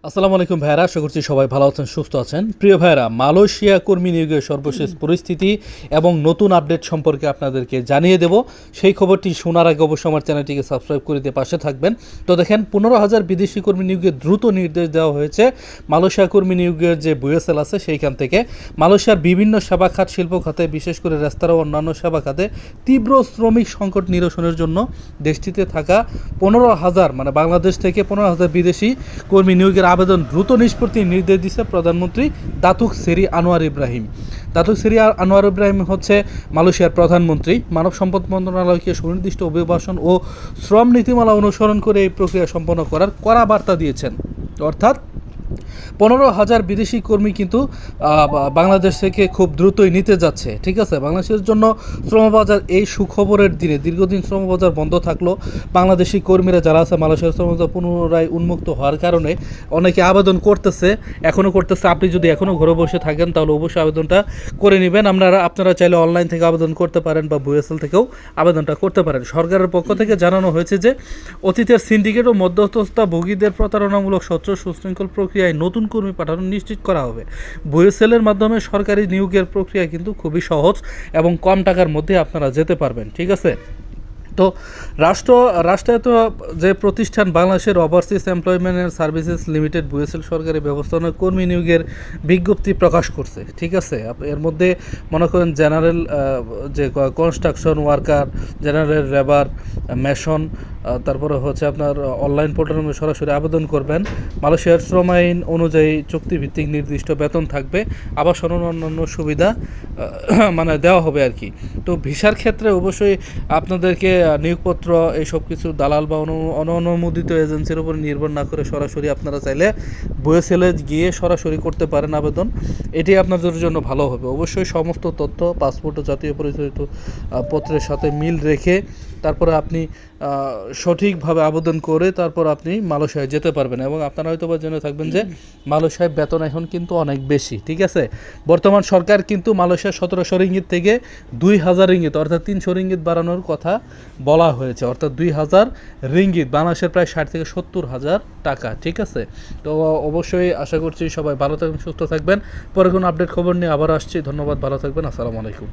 আসসালামু আলাইকুম ভাইরা, আশা করছি সবাই ভালো আছেন, সুস্থ আছেন। প্রিয় ভাইরা, মালয়েশিয়া কর্মী নিয়োগের সর্বশেষ পরিস্থিতি এবং নতুন আপডেট সম্পর্কে আপনাদেরকে জানিয়ে দেব। সেই খবরটি শোনার আগে অবশ্যই আমার চ্যানেলটিকে সাবস্ক্রাইব করে দিয়ে পাশে থাকবেন। তো দেখেন, 15,000 বিদেশি কর্মী নিয়োগের দ্রুত নির্দেশ দেওয়া হয়েছে মালয়েশিয়া কর্মী নিয়োগের যে বুয়েসেল আছে সেইখান থেকে। মালয়েশিয়ার বিভিন্ন সেবা খাত, শিল্প খাতে, বিশেষ করে রেস্তোরাঁ ও অন্যান্য সেবা খাতে তীব্র শ্রমিক সংকট নিরসনের জন্য দেশটিতে থাকা 15,000 মানে বাংলাদেশ থেকে 15,000 বিদেশি কর্মী নিয়োগের আবেদন দ্রুত নিষ্পত্তির নির্দেশ দিয়েছে প্রধানমন্ত্রী দাতুক সেরি আনোয়ার ইব্রাহিম। দাতুক সেরি আনোয়ার ইব্রাহিম হচ্ছে মালয়েশিয়ার প্রধানমন্ত্রী। মানব সম্পদ মন্ত্রণালয়কে সুনির্দিষ্ট অভিবাসন ও শ্রম নীতিমালা অনুসরণ করে এই প্রক্রিয়া সম্পন্ন করার কড়া বার্তা দিয়েছেন। অর্থাৎ 15,000 বিদেশি কর্মী কিন্তু বাংলাদেশ থেকে খুব দ্রুতই নিতে যাচ্ছে। ঠিক আছে, বাংলাদেশের জন্য শ্রমবাজার এই সুখবরের দিনে দীর্ঘদিন শ্রমবাজার বন্ধ থাকলো। বাংলাদেশি কর্মীরা যারা আছে মালয়েশিয়ার শ্রমবাজার পুনরায় উন্মুক্ত হওয়ার কারণে অনেকে আবেদন করতেছে, এখনও করতেছে। আপনি যদি এখনও ঘরে বসে থাকেন তাহলে অবশ্যই আবেদনটা করে নেবেন। আপনারা চাইলে অনলাইন থেকে আবেদন করতে পারেন বা বুয়েসেল থেকেও আবেদনটা করতে পারেন। সরকারের পক্ষ থেকে জানানো হয়েছে যে অতীতের সিন্ডিকেট ও মধ্যস্থতা ভোগীদের প্রতারণামূলক স্বচ্ছ সুশৃঙ্খল প্রক্রিয়ায় নতুন কর্মী পাঠানো নিশ্চিত করা হবে। বুয়েসেলের মাধ্যমে সরকারি নিয়োগের প্রক্রিয়া কিন্তু খুবই সহজ এবং কম টাকার মধ্যে আপনারা যেতে পারবেন। ঠিক আছে, তো রাষ্ট্রায়ত্ত যে প্রতিষ্ঠান বাংলাদেশের overseas employment and services limited বুয়েসেল সরকারি ব্যবস্থাপনায় কর্মী নিয়োগের বিজ্ঞপ্তি প্রকাশ করছে। ঠিক আছে, এর মধ্যে মনে করেন জেনারেল যে construction worker, general labour, mason, তারপরে হচ্ছে আপনার অনলাইন পোর্টালের মধ্যে সরাসরি আবেদন করবেন। মালয়েশিয়ার শ্রম আইন অনুযায়ী চুক্তিভিত্তিক নির্দিষ্ট বেতন থাকবে, আবাসন অন্যান্য সুবিধা মানে দেওয়া হবে আর কি। তো ভিসার ক্ষেত্রে অবশ্যই আপনাদেরকে নিয়োগপত্র এইসব কিছু দালাল বা অননুমোদিত এজেন্সির উপর নির্ভর না করে সরাসরি আপনারা চাইলে বুয়েসেলে গিয়ে সরাসরি করতে পারেন আবেদন। এটি আপনাদের জন্য ভালো হবে। অবশ্যই সমস্ত তথ্য পাসপোর্ট ও জাতীয় পরিচয় পত্রের সাথে মিল রেখে তারপরে আপনি সঠিকভাবে আবেদন করে তারপর আপনি মালয়েশিয়ায় যেতে পারবেন। এবং আপনারা হয়তো বা জেনে থাকবেন যে মালয়েশিয়ায় বেতন এখন কিন্তু অনেক বেশি। ঠিক আছে, বর্তমান সরকার কিন্তু মালয়েশিয়া 1700 রিঙ্গিত থেকে 2000 রিঙ্গিত অর্থাৎ 300 রিঙ্গিত বাড়ানোর কথা বলা হয়েছে, অর্থাৎ 2000 রিঙ্গিত, বাংলাদেশের প্রায় 60 থেকে 70,000 টাকা। ঠিক আছে, তো অবশ্যই আশা করছি সবাই ভালো থাকবেন, সুস্থ থাকবেন। পরে কোনো আপডেট খবর নিয়ে আবার আসছি। ধন্যবাদ, ভালো থাকবেন, আসসালামু আলাইকুম।